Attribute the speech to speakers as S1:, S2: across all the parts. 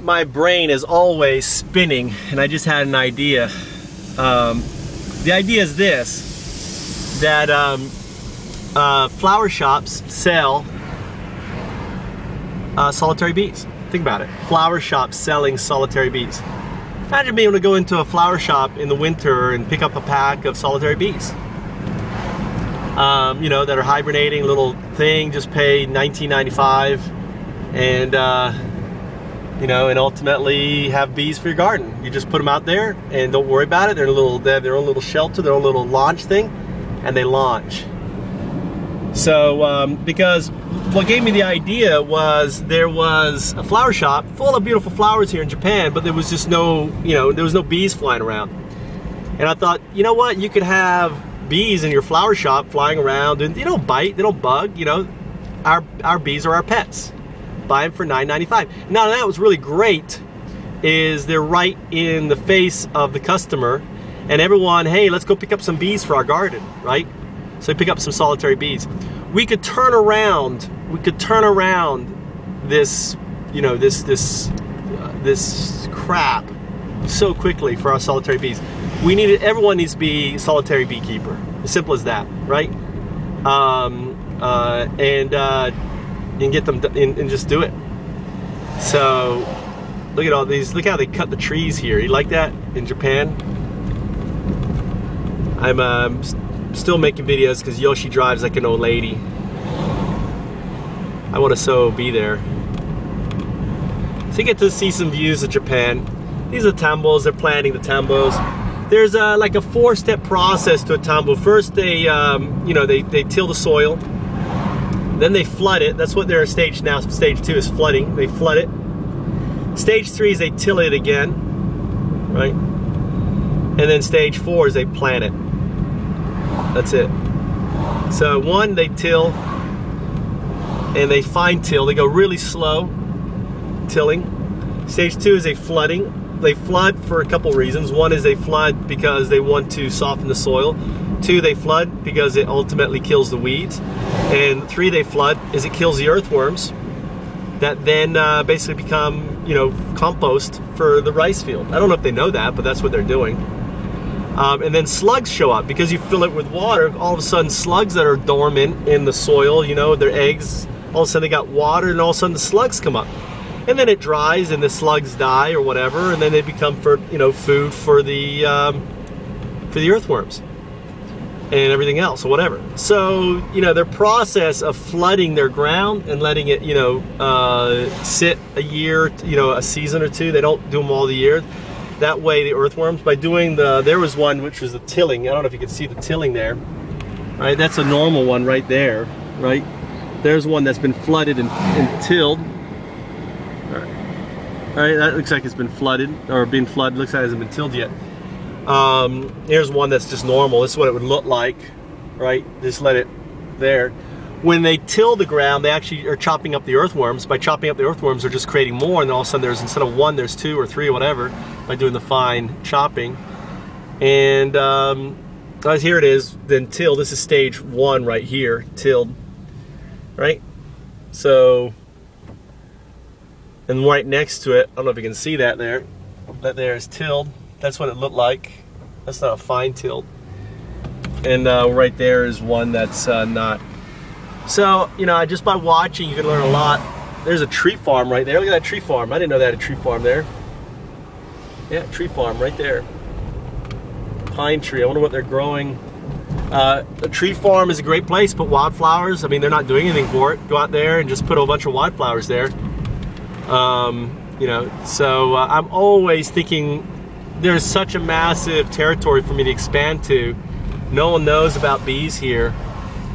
S1: My brain is always spinning, and I just had an idea. The idea is this, that flower shops sell solitary bees. Think about it. Flower shops selling solitary bees. Imagine being able to go into a flower shop in the winter and pick up a pack of solitary bees. You know, that are hibernating, little thing, just pay $19.95, and you know, and ultimately have bees for your garden. You just put them out there and don't worry about it. They have their own little shelter, their own little launch thing, and they launch. So, because what gave me the idea was there was a flower shop full of beautiful flowers here in Japan, but there was just no, you know, there was no bees flying around. And I thought, you know what, you could have bees in your flower shop flying around, and they don't bite, they don't bug, you know. Our bees are our pets. Buy them for $9.95. Now that was really great is they're right in the face of the customer, and everyone, hey, let's go pick up some bees for our garden, right? So we pick up some solitary bees. We could turn around this, you know, this crap so quickly for our solitary bees. Everyone needs to be a solitary beekeeper. As simple as that, right? And get them and just do it. So look at all these. Look how they cut the trees here. You like that in Japan? I'm still making videos because Yoshi drives like an old lady. I want to so be there. So you get to see some views of Japan. These are tambos. They're planting the tambos. There's like a 4-step process to a tambo. First, they you know, they till the soil. Then they flood it. That's what they're in stage now. Stage 2 is flooding. They flood it. Stage 3 is they till it again, right? And then stage 4 is they plant it. That's it. So 1, they till, and they fine till. They go really slow tilling. Stage 2 is they flooding. They flood for a couple reasons. 1 is they flood because they want to soften the soil. 2, they flood because it ultimately kills the weeds. And 3, they flood is it kills the earthworms that then basically become, you know, compost for the rice field. I don't know if they know that, but that's what they're doing. And then slugs show up because you fill it with water. All of a sudden, slugs that are dormant in the soil, you know, their eggs, all of a sudden they got water, and all of a sudden the slugs come up. And then it dries, and the slugs die or whatever, and then they become, for, you know, food for the earthworms and everything else or whatever. So, you know, their process of flooding their ground and letting it, you know, sit a year, you know, a season or two. They don't do them all the year. That way the earthworms, by doing there was one which was the tilling. I don't know if you can see the tilling there. Right, that's a normal one right there, right? There's one that's been flooded and tilled. All right, that looks like it's been flooded, or being flooded. Looks like it hasn't been tilled yet. Here's one that's just normal. This is what it would look like, right? Just let it there. When they till the ground, they actually are chopping up the earthworms. By chopping up the earthworms, they're just creating more, and all of a sudden there's, instead of 1, there's 2 or 3 or whatever, by doing the fine chopping. And here it is, then tilled. This is stage 1 right here, tilled, right? So, and right next to it, I don't know if you can see that there. That there is tilled. That's what it looked like. That's not a fine tilled. And right there is one that's not. So, you know, just by watching, you can learn a lot. There's a tree farm right there. Look at that tree farm. I didn't know they had a tree farm there. Yeah, tree farm right there. Pine tree. I wonder what they're growing. A tree farm is a great place. Put wildflowers. I mean, they're not doing anything for it. Go out there and just put a bunch of wildflowers there. You know, so I'm always thinking there's such a massive territory for me to expand to. No one knows about bees here.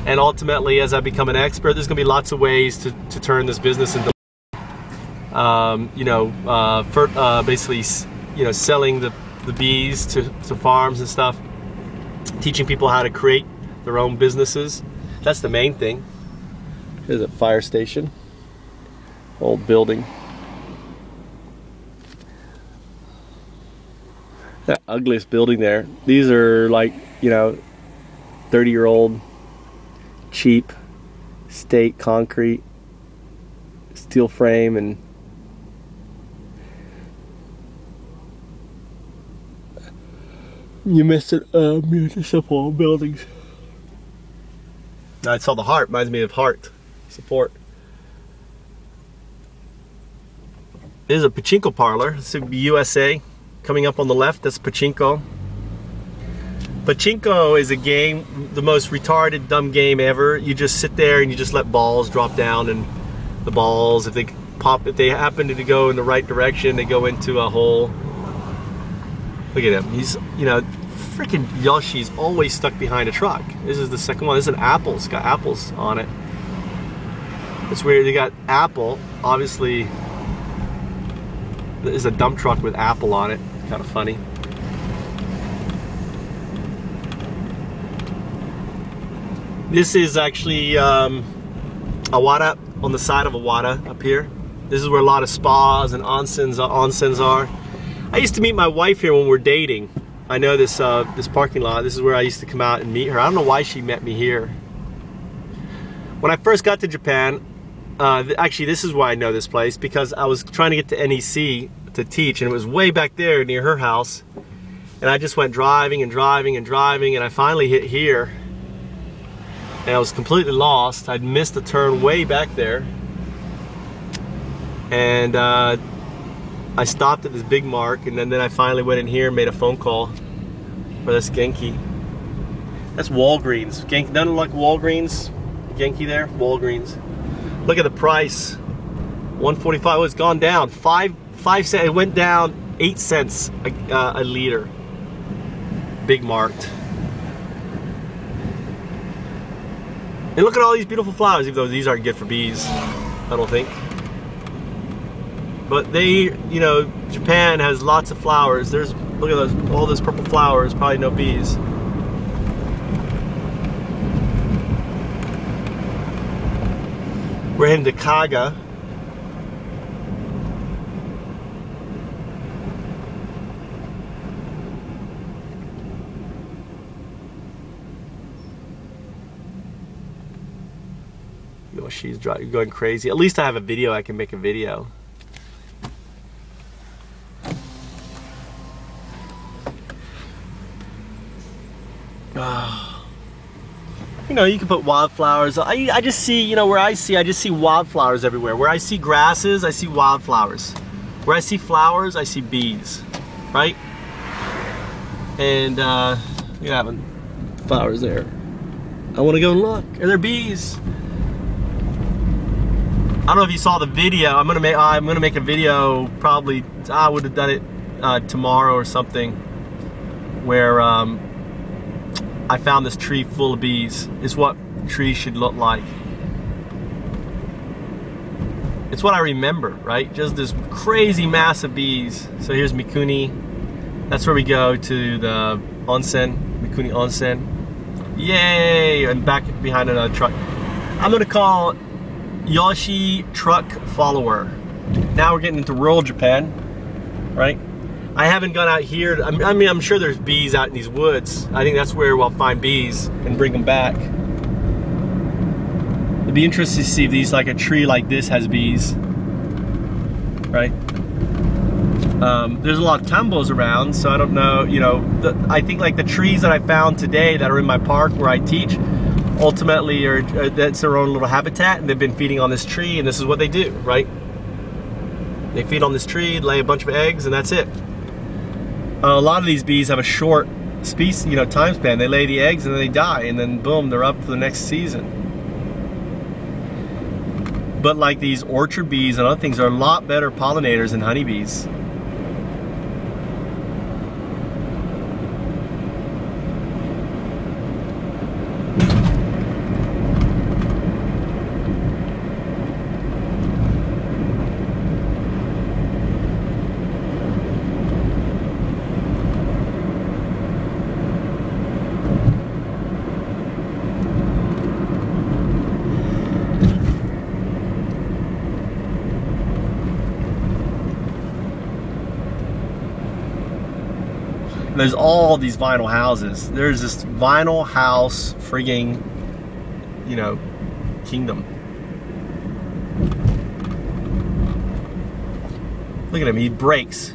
S1: And ultimately, as I become an expert, there's going to be lots of ways to turn this business into, you know, basically, you know, selling the bees to farms and stuff, teaching people how to create their own businesses. That's the main thing. Here's a fire station, old building. That ugliest building there. These are like, you know, 30-year-old, cheap, state concrete, steel frame, and You missed it. Municipal buildings. I saw the heart. Reminds me of heart support. This is a pachinko parlor. This would be USA. Coming up on the left, that's pachinko. Pachinko is a game, the most retarded, dumb game ever. You just sit there and you just let balls drop down, and the balls, if they happen to go in the right direction, they go into a hole. Look at him. He's, you know, freaking Yoshi's always stuck behind a truck. This is the second one. This is an apple. It's got apples on it. It's weird. They got apple. Obviously, this is a dump truck with apple on it. Kind of funny. This is actually Awada, on the side of Awada up here. This is where a lot of spas and onsens are. I used to meet my wife here when we were dating. I know this this parking lot. This is where I used to come out and meet her. I don't know why she met me here. When I first got to Japan, actually this is why I know this place, because I was trying to get to NEC to teach, and it was way back there near her house. And I just went driving and driving and driving, and I finally hit here. And I was completely lost. I'd missed a turn way back there. And I stopped at this big mark, and then I finally went in here and made a phone call for this Genki. That's Walgreens. Genki, doesn't look like Walgreens. Genki there, Walgreens. Look at the price. $1.45. Oh, it's gone down. 5 cents. It went down 8 cents a liter. Big marked. And look at all these beautiful flowers, even though these aren't good for bees, I don't think. But they, you know, Japan has lots of flowers. There's, look at those, all those purple flowers, probably no bees. We're heading to Kaga. She's going crazy. At least I have a video. I can make a video. You know, you can put wildflowers. I just see, you know, where I just see wildflowers everywhere. Where I see grasses, I see wildflowers. Where I see flowers, I see bees, right? And you're having flowers there. I want to go and look. Are there bees? I don't know if you saw the video. I'm gonna make a video. Probably I would have done it tomorrow or something, where I found this tree full of bees. It's what trees should look like. It's what I remember, right? Just this crazy mass of bees. So here's Mikuni. That's where we go to the onsen, Mikuni Onsen. Yay! And back behind another truck. I'm gonna call Yoshi truck follower. Now we're getting into rural Japan, right? I haven't gone out here. I mean, I'm sure there's bees out in these woods. I think that's where we'll find bees and bring them back. It'd be interesting to see if these, like a tree like this, has bees, right? There's a lot of tambos around, so I don't know. You know, I think like the trees that I found today that are in my park where I teach, ultimately that's their own little habitat, and they've been feeding on this tree, and this is what they do, right? They feed on this tree, lay a bunch of eggs, and that's it. A lot of these bees have a short species, you know, time span. They lay the eggs and then they die, and then boom, they're up for the next season. But like these orchard bees and other things are a lot better pollinators than honeybees. There's all these vinyl houses. There's this vinyl house frigging, you know, kingdom. Look at him, he brakes.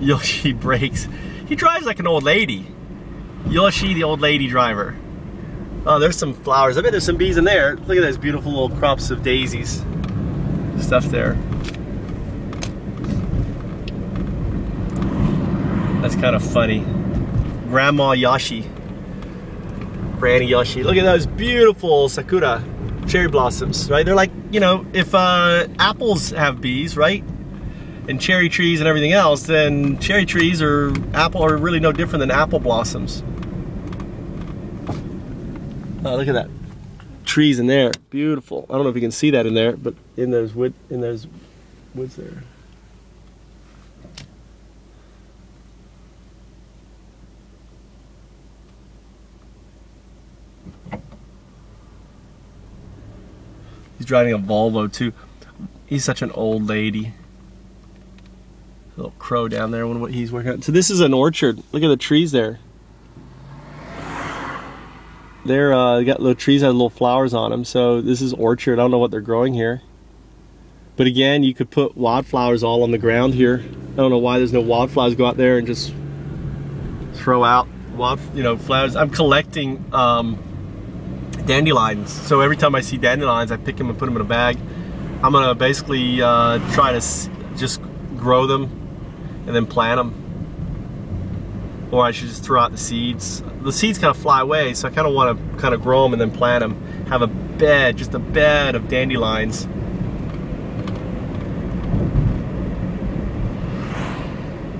S1: Yoshi brakes. He drives like an old lady. Yoshi, the old lady driver. Oh, there's some flowers. I bet there's some bees in there. Look at those beautiful little crops of daisies. Stuff there. That's kind of funny. Grandma Yoshi. Granny Yoshi. Look at those beautiful sakura cherry blossoms, right? They're like, you know, if apples have bees, right? And cherry trees and everything else, then cherry trees or apple are really no different than apple blossoms. Oh, look at that. Trees in there. Beautiful. I don't know if you can see that in there, but in those woods there. He's driving a Volvo too. He's such an old lady. A little crow down there, I wonder what he's working on. So this is an orchard. Look at the trees there. They're got little trees that have little flowers on them. So this is orchard. I don't know what they're growing here. But again, you could put wildflowers all on the ground here. I don't know why there's no wildflowers. Go out there and just throw out wild, you know, flowers. I'm collecting dandelions. So every time I see dandelions, I pick them and put them in a bag. I'm gonna basically try to just grow them and then plant them. Or I should just throw out the seeds. The seeds kind of fly away, so I kind of want to kind of grow them and then plant them. Have a bed, just a bed of dandelions.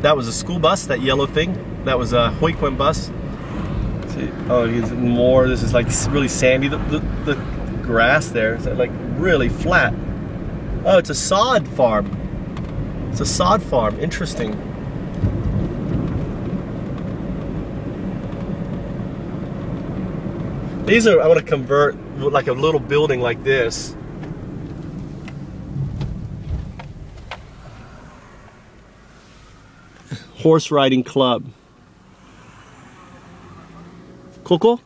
S1: That was a school bus, that yellow thing. That was a Hoikwen bus. See, oh, here's more. This is like really sandy. The grass there is like really flat. Oh, it's a sod farm. It's a sod farm. Interesting. These are, I want to convert like a little building like this. Horse riding club. Coco?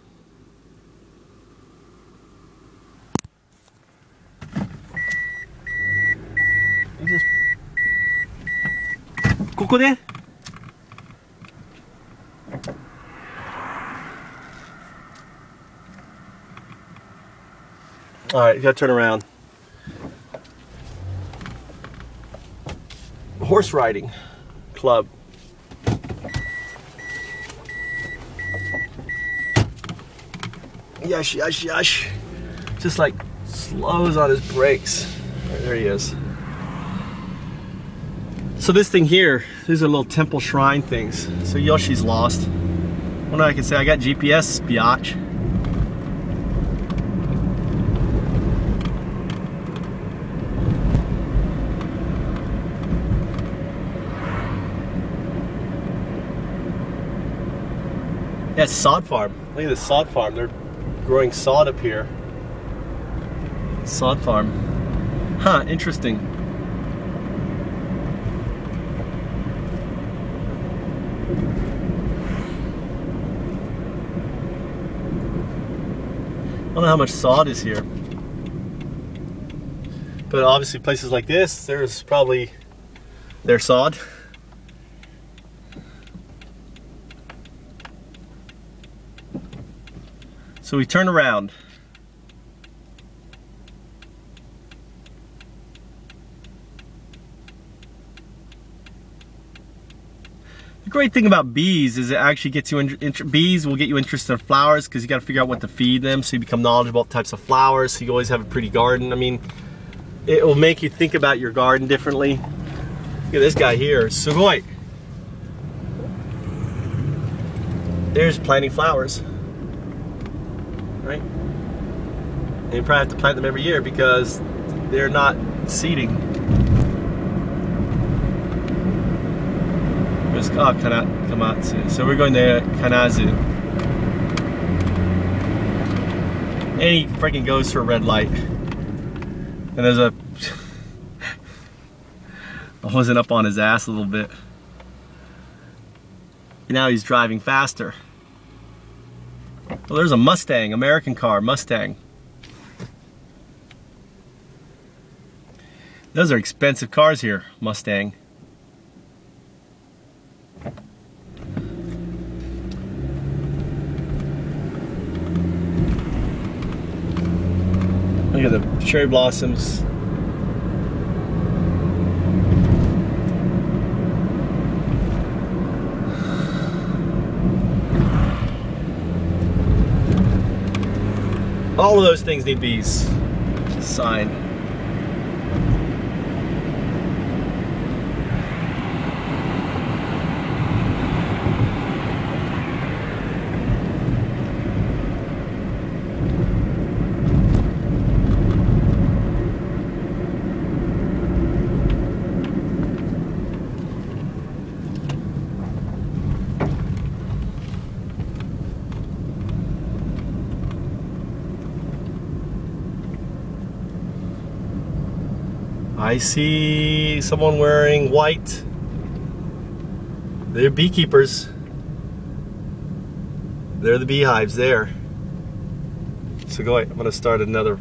S1: Coco there? All right, you gotta turn around. Horse riding club. Yush, yush, yush. Just like slows on his brakes. Right, there he is. So this thing here, these are little temple shrine things. So Yoshi's lost. What I can say, I got GPS, biatch. Yeah, it's sod farm. Look at this sod farm. They're growing sod up here. Sod farm. Huh, interesting. I don't know how much sod is here. But obviously places like this, there's probably their sod. So we turn around. The great thing about bees is it actually gets you bees will get you interested in flowers because you got to figure out what to feed them, so you become knowledgeable about types of flowers, so you always have a pretty garden. I mean, it will make you think about your garden differently. Look at this guy here, sugoi. There's planting flowers. Right? And you probably have to plant them every year because they're not seeding. Oh, Kamatsu. So we're going to Kanazu. And he freaking goes for a red light. And there's a... I wasn't up on his ass a little bit. Now he's driving faster. Well, there's a Mustang, American car, Mustang. Those are expensive cars here, Mustang. cherry blossoms. All of those things need bees. Sign. I see someone wearing white. They're beekeepers. They're the beehives there. So go ahead, I'm gonna start another